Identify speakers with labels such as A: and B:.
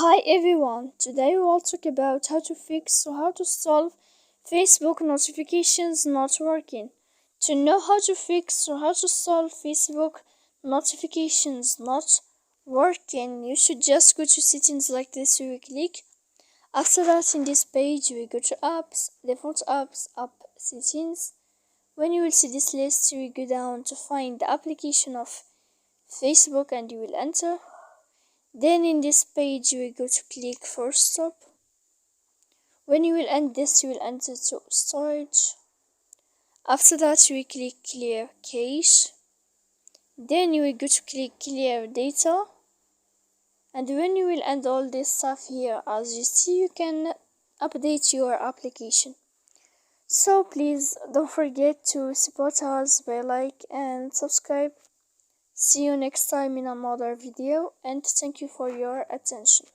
A: Hi everyone, today we will talk about how to fix or how to solve Facebook notifications not working. To know how to fix or how to solve Facebook notifications not working, you should just go to settings like this. We click. After that, in this page, we go to apps, default apps, app settings. When you will see this list, you will go down to find the application of Facebook and you will enter. Then in this page you will go to click for stop. When you will end this, you will enter to storage. After that you will click clear cache. Then you will go to click clear data. And when you will end all this stuff here, as you see, you can update your application. So please don't forget to support us by like and subscribe. See you next time in another video, and thank you for your attention.